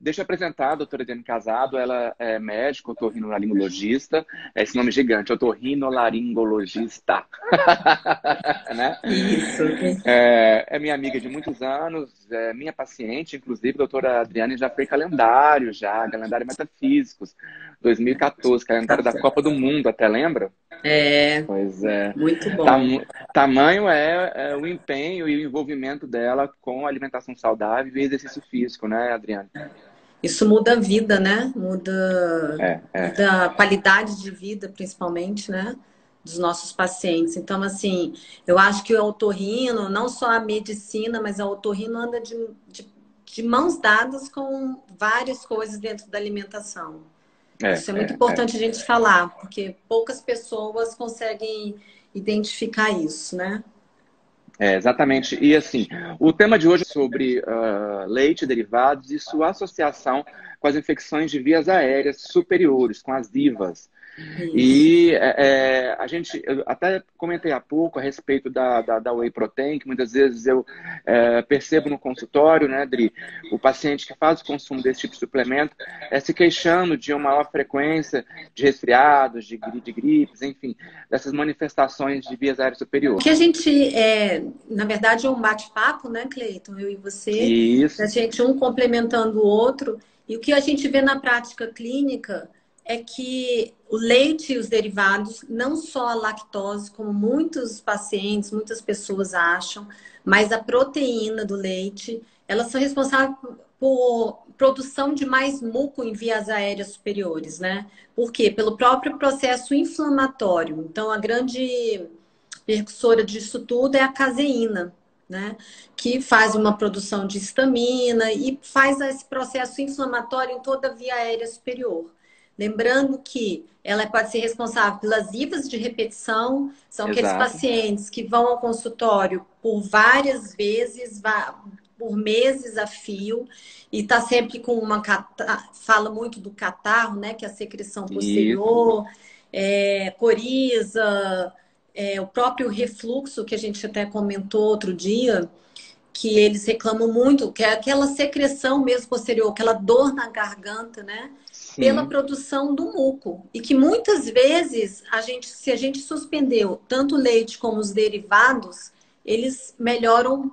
Deixa eu apresentar a doutora Adriane Casado, ela é médica, otorrinolaringologista, esse nome é gigante, otorrinolaringologista, né? Isso. É minha amiga de muitos anos, é minha paciente, inclusive, a doutora Adriane já fez calendário Metafísicos, 2014, calendário da Copa do Mundo, até lembra? É, Pois é. muito bom. Tam- Tamanho é o empenho e o envolvimento dela com alimentação saudável e exercício físico, né, Adriane? Isso muda a vida, né? É. Muda a qualidade de vida, principalmente, né? Dos nossos pacientes. Então, assim, eu acho que o otorrino, não só a medicina, mas a otorrino anda de mãos dadas com várias coisas dentro da alimentação. É, Isso é muito é, é. importante a gente falar, porque poucas pessoas conseguem identificar isso, né? Exatamente. E assim, o tema de hoje é sobre leite e derivados e sua associação com as infecções de vias aéreas superiores, com as DIVAs. Isso. E eu até comentei há pouco a respeito da Whey Protein, que muitas vezes eu percebo no consultório, né, Dri, o paciente que faz o consumo desse tipo de suplemento se queixando de uma maior frequência de resfriados, de gripes, enfim, dessas manifestações de vias aéreas O que superiores. a gente, na verdade, é um bate-papo, né, Cleiton? Eu e você, E a isso, gente um complementando o outro. E o que a gente vê na prática clínica é que o leite e os derivados, não só a lactose, como muitos pacientes, muitas pessoas acham, mas a proteína do leite, elas são responsáveis por produção de mais muco em vias aéreas superiores, né? Por quê? Pelo próprio processo inflamatório. Então, a grande percussora disso tudo é a caseína, né? Que faz uma produção de histamina e faz esse processo inflamatório em toda a via aérea superior. Lembrando que ela pode ser responsável pelas IVAs de repetição, são aqueles exato. pacientes que vão ao consultório por várias vezes, por meses a fio, e está sempre com fala muito do catarro, né? Que é a secreção Isso, posterior, coriza, o próprio refluxo, que a gente até comentou outro dia, que eles reclamam muito, que é aquela secreção mesmo posterior, aquela dor na garganta, né? Pela sim. produção do muco. E que muitas vezes, se a gente suspendeu tanto o leite como os derivados, eles melhoram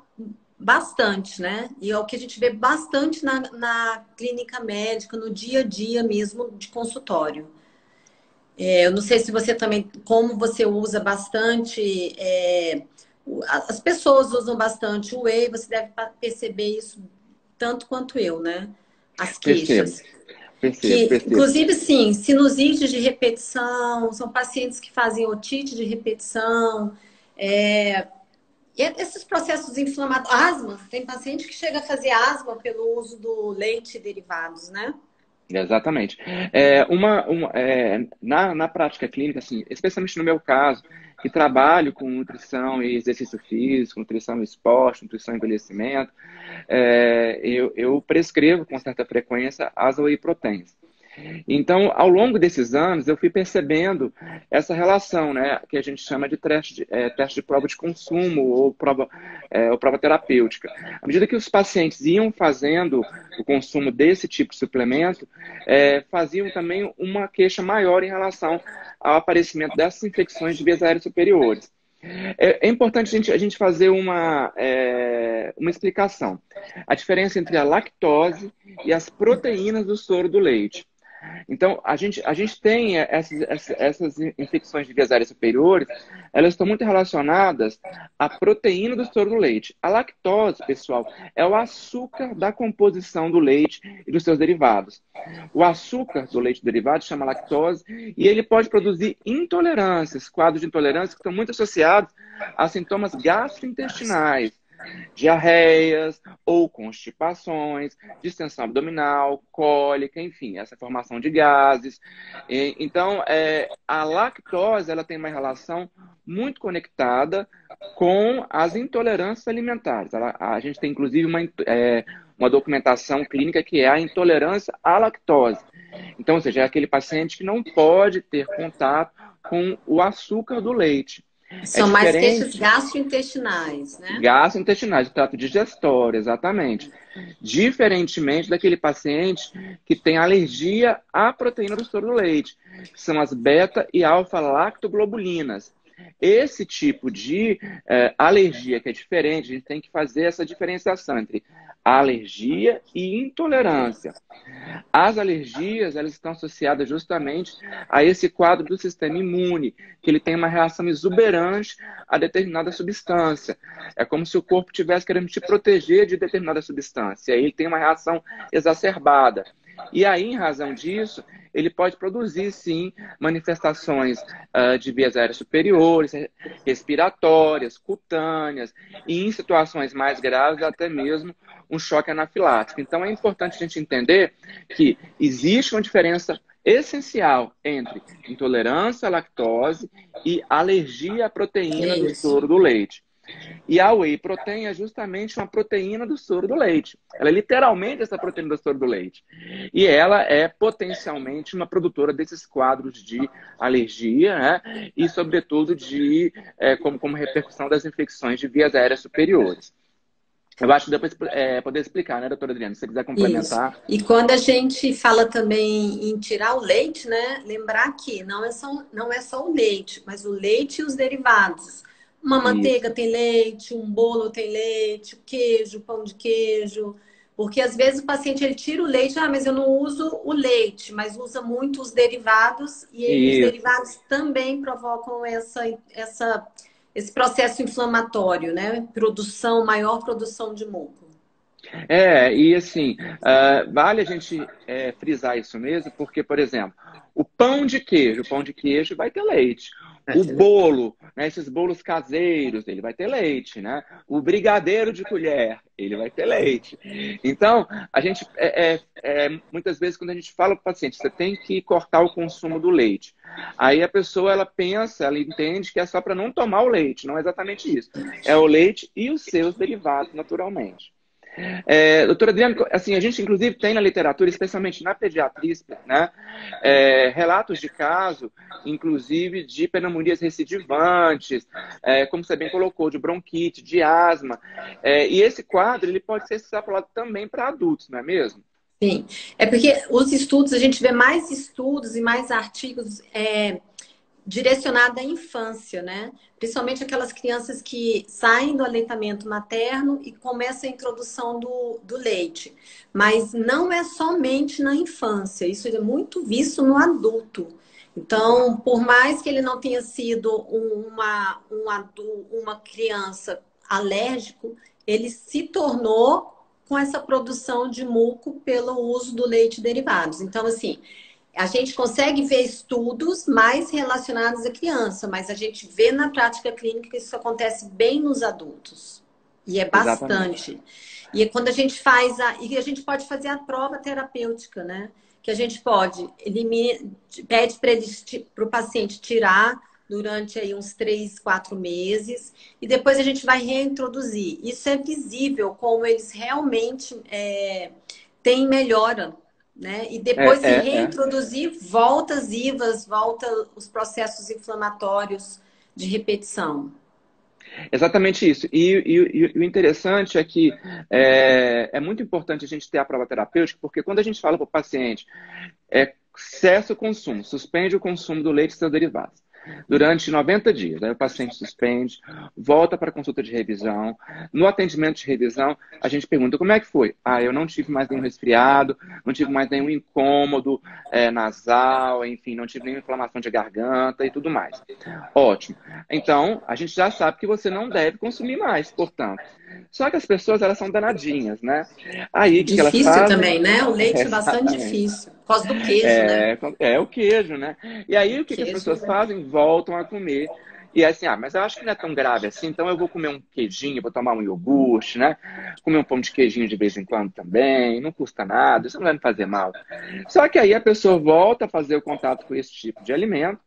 bastante, né? E é o que a gente vê bastante na clínica médica, no dia a dia mesmo de consultório. Eu não sei se você também, como você usa bastante, as pessoas usam bastante o whey, você deve perceber isso tanto quanto eu, né? As Percebo, queixas. Que, percebo. inclusive, sim, sinusite de repetição, são pacientes que fazem otite de repetição, e esses processos inflamatórios, asma, tem paciente que chega a fazer asma pelo uso do leite e derivados, né? Exatamente. Na prática clínica, assim, especialmente no meu caso, que trabalho com nutrição e exercício físico, nutrição e esporte, nutrição e envelhecimento, eu prescrevo com certa frequência as whey proteins. Então, ao longo desses anos, eu fui percebendo essa relação, né, que a gente chama de teste de prova de consumo ou prova terapêutica. À medida que os pacientes iam fazendo o consumo desse tipo de suplemento, faziam também uma queixa maior em relação ao aparecimento dessas infecções de vias aéreas superiores. É importante a gente fazer uma explicação. A diferença entre a lactose e as proteínas do soro do leite. Então, a gente tem essas infecções de vias aéreas superiores, elas estão muito relacionadas à proteína do soro do leite. A lactose, pessoal, é o açúcar da composição do leite e dos seus derivados. O açúcar do leite derivado chama lactose e ele pode produzir intolerâncias, quadros de intolerância que estão muito associados a sintomas gastrointestinais, diarreias ou constipações, distensão abdominal, cólica, enfim, essa formação de gases. Então, a lactose ela tem uma relação muito conectada com as intolerâncias alimentares. A gente tem, inclusive, uma documentação clínica que é a intolerância à lactose. Então, ou seja, é aquele paciente que não pode ter contato com o açúcar do leite. É São mais queixas diferente gastrointestinais, né? gastrointestinais, o trato digestório, exatamente. diferentemente daquele paciente que tem alergia à proteína do soro do leite, que são as beta e alfa-lactoglobulinas. Esse tipo de alergia que é diferente, a gente tem que fazer essa diferenciação entre alergia e intolerância. As alergias, elas estão associadas justamente a esse quadro do sistema imune, que ele tem uma reação exuberante a determinada substância. É como se o corpo estivesse querendo te proteger de determinada substância. Aí ele tem uma reação exacerbada. E aí, em razão disso, ele pode produzir, sim, manifestações de vias aéreas superiores, respiratórias, cutâneas, e em situações mais graves, até mesmo um choque anafilático. Então, é importante a gente entender que existe uma diferença essencial entre intolerância à lactose e alergia à proteína do soro do leite. E a whey protein é justamente uma proteína do soro do leite. Ela é literalmente essa proteína do soro do leite. E ela é potencialmente uma produtora desses quadros de alergia, né? E, sobretudo, como repercussão das infecções de vias aéreas superiores. Eu acho que depois poder explicar, né, doutora Adriana? Se você quiser Isso. complementar. E quando a gente fala também em tirar o leite, né? Lembrar que não é só o leite, mas o leite e os derivados. Uma manteiga Isso. tem leite, um bolo tem leite, queijo, pão de queijo. Porque às vezes o paciente ele tira o leite, mas eu não uso o leite, mas usa muito os derivados, e aí os Isso. derivados também provocam esse processo inflamatório, né? Maior produção de muco. E assim, vale a gente frisar isso mesmo, porque, por exemplo, o pão de queijo vai ter leite. O bolo, né, esses bolos caseiros, ele vai ter leite, né? O brigadeiro de colher, ele vai ter leite. Então, a gente, muitas vezes, quando a gente fala para o paciente, você tem que cortar o consumo do leite. Aí a pessoa, ela pensa, ela entende que é só para não tomar o leite. Não é exatamente isso. É o leite e os seus derivados, naturalmente. Doutora Adriana, assim, a gente inclusive tem na literatura, especialmente na pediatria, né, relatos de caso, inclusive de pneumonias recidivantes, como você bem colocou, de bronquite, de asma. E esse quadro ele pode ser extrapolado também para adultos, não é mesmo? Sim, é porque os estudos, a gente vê mais estudos e mais artigos direcionados à infância, né? Principalmente aquelas crianças que saem do aleitamento materno e começam a introdução do leite. Mas não é somente na infância, isso é muito visto no adulto. Então, por mais que ele não tenha sido uma criança alérgico, ele se tornou com essa produção de muco pelo uso do leite e derivados. Então, assim, a gente consegue ver estudos mais relacionados à criança, mas a gente vê na prática clínica que isso acontece bem nos adultos. E é Exatamente. bastante. E quando a gente faz e a gente pode fazer a prova terapêutica, né? Que a gente pede para o paciente tirar durante aí uns 3, 4 meses, e depois a gente vai reintroduzir. Isso é visível como eles realmente têm melhora, né? E depois de É. reintroduzir, volta as IVAs, volta os processos inflamatórios de repetição. Exatamente isso. E o interessante é que é muito importante a gente ter a prova terapêutica, porque quando a gente fala para o paciente, cessa o consumo, suspende o consumo do leite e seus derivados. Durante 90 dias, aí o paciente suspende, volta para a consulta de revisão. No atendimento de revisão, a gente pergunta como é que foi? Eu não tive mais nenhum resfriado, não tive mais nenhum incômodo nasal, enfim, não tive nenhuma inflamação de garganta e tudo mais. Ótimo. Então, a gente já sabe que você não deve consumir mais, portanto. Só que as pessoas, elas são danadinhas, né? Aí, o que elas Difícil fazem? também, né? O leite é bastante Exatamente. difícil. Por causa do queijo, né? É o queijo, né? E aí, o que as Queijo. pessoas fazem? Voltam a comer. E é assim, mas eu acho que não é tão grave assim, então eu vou comer um queijinho, vou tomar um iogurte, né? Comer um pão de queijinho de vez em quando também, não custa nada, isso não vai me fazer mal. Só que aí a pessoa volta a fazer o contato com esse tipo de alimento,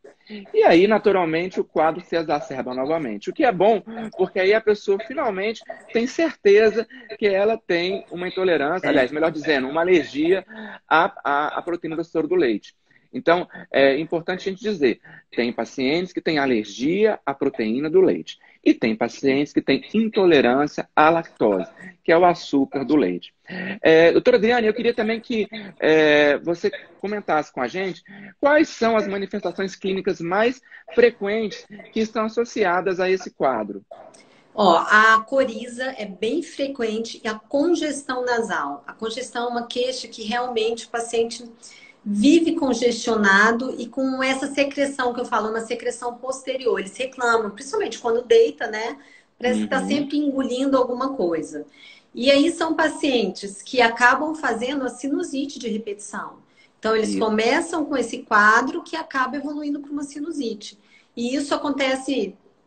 e aí, naturalmente, o quadro se exacerba novamente. O que é bom, porque aí a pessoa finalmente tem certeza que ela tem uma intolerância, aliás, melhor dizendo, uma alergia à proteína do soro do leite. Então, é importante a gente dizer, tem pacientes que têm alergia à proteína do leite. E tem pacientes que têm intolerância à lactose, que é o açúcar do leite. Doutora Adriane, eu queria também que você comentasse com a gente quais são as manifestações clínicas mais frequentes que estão associadas a esse quadro. Ó, a coriza é bem frequente e a congestão nasal. A congestão é uma queixa que realmente o paciente vive congestionado e com essa secreção que eu falo, uma secreção posterior. Eles reclamam, principalmente quando deita, né? Parece que está sempre engolindo alguma coisa. E aí são pacientes que acabam fazendo a sinusite de repetição. Então, eles começam com esse quadro que acaba evoluindo para uma sinusite. E isso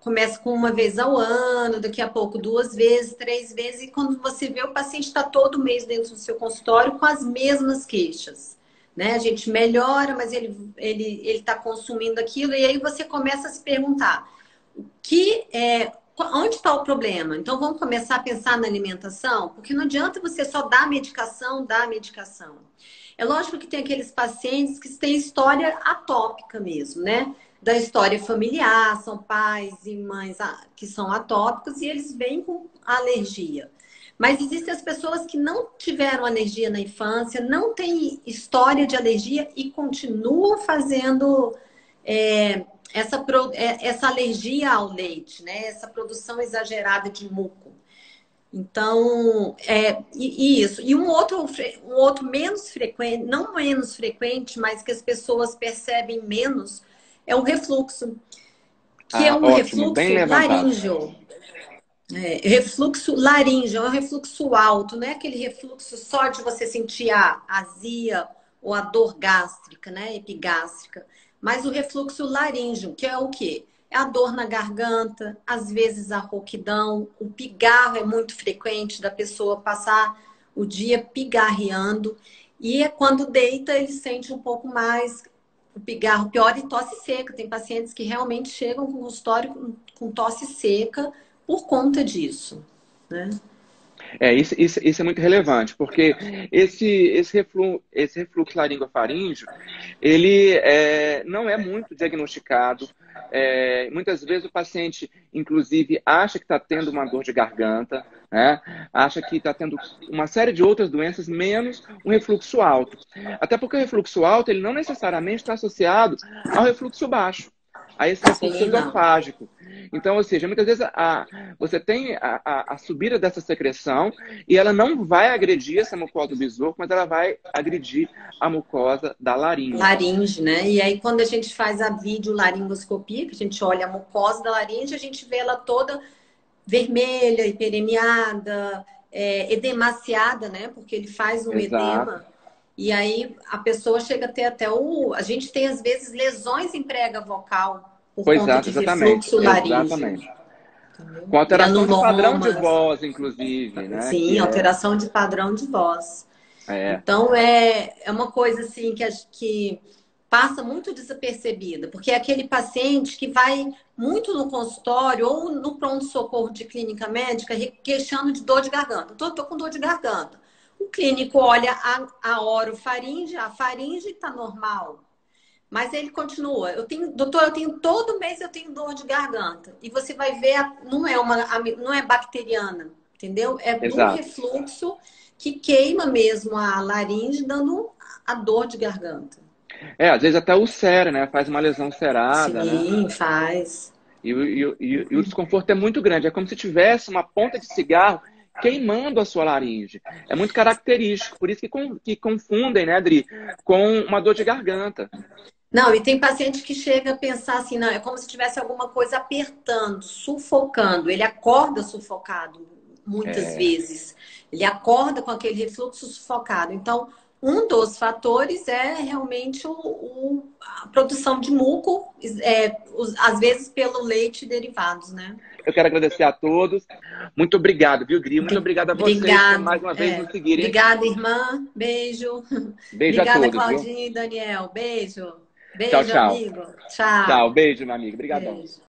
começa com uma vez ao ano, daqui a pouco 2 vezes, 3 vezes, e quando você vê, o paciente está todo mês dentro do seu consultório com as mesmas queixas. Né? A gente melhora, mas ele está consumindo aquilo, e aí você começa a se perguntar onde está o problema? Então vamos começar a pensar na alimentação, porque não adianta você só dar medicação. É lógico que tem aqueles pacientes que têm história atópica mesmo, né? Da história familiar, são pais e mães que são atópicos e eles vêm com alergia. Mas existem as pessoas que não tiveram alergia na infância, não têm história de alergia e continuam fazendo essa alergia ao leite, né? Essa produção exagerada de muco. Então, isso. E um outro menos frequente, não menos frequente, mas que as pessoas percebem menos, é o refluxo, que é um ótimo, refluxo laríngeo. Refluxo laríngeo, é um refluxo alto, não é aquele refluxo só de você sentir a azia ou a dor gástrica, né, epigástrica, mas o refluxo laríngeo, que é o quê? É a dor na garganta, às vezes a rouquidão, o pigarro é muito frequente da pessoa passar o dia pigarreando, e quando deita ele sente um pouco mais o pigarro pior e tosse seca. Tem pacientes que realmente chegam com o consultório com tosse seca por conta disso, né? Isso é muito relevante, porque esse refluxo laringofaríngeo, ele não é muito diagnosticado. Muitas vezes o paciente, inclusive, acha que está tendo uma dor de garganta, né? Acha que está tendo uma série de outras doenças, menos um refluxo alto. Até porque o refluxo alto, ele não necessariamente está associado ao refluxo baixo, a esse refluxo esofágico. Então, ou seja, muitas vezes você tem a subida dessa secreção e ela não vai agredir essa mucosa do besouro, mas ela vai agredir a mucosa da laringe. Laringe, né? E aí, quando a gente faz a videolaringoscopia, que a gente olha a mucosa da laringe, a gente vê ela toda vermelha, hiperemiada, edemaciada, né? Porque ele faz um edema. E aí a pessoa chega a ter até a gente tem, às vezes, lesões em prega vocal por conta de refluxo laríngeo. Com alteração de padrão de voz, inclusive, né? Sim, alteração de padrão de voz. Então, é uma coisa assim que passa muito desapercebida, porque é aquele paciente que vai muito no consultório ou no pronto-socorro de clínica médica queixando de dor de garganta. Tô com dor de garganta. O clínico olha a orofaringe, a faringe está normal. Mas ele continua. Doutor, todo mês eu tenho dor de garganta. E você vai ver, não é bacteriana, entendeu? É um refluxo que queima mesmo a laringe, dando a dor de garganta. Às vezes até ulcera, né? Faz uma lesão ulcerada, né? Sim, faz. E o desconforto é muito grande. É como se tivesse uma ponta de cigarro queimando a sua laringe. É muito característico. Por isso que confundem, né, Adri, com uma dor de garganta. Não, e tem paciente que chega a pensar assim, não, é como se tivesse alguma coisa apertando, sufocando. Ele acorda sufocado muitas vezes. Ele acorda com aquele refluxo sufocado. Então, um dos fatores é realmente a produção de muco, às vezes pelo leite e derivados, né? Eu quero agradecer a todos. Muito obrigado, viu, Dri? Muito obrigado a vocês por mais uma vez nos seguirem. Obrigada, irmã. Beijo. Beijo obrigada, a todos. Claudinha e Daniel. Beijo. Beijo, tchau, tchau. amigo. Tchau. Tchau, beijo, meu amigo. Obrigadão. Beijo.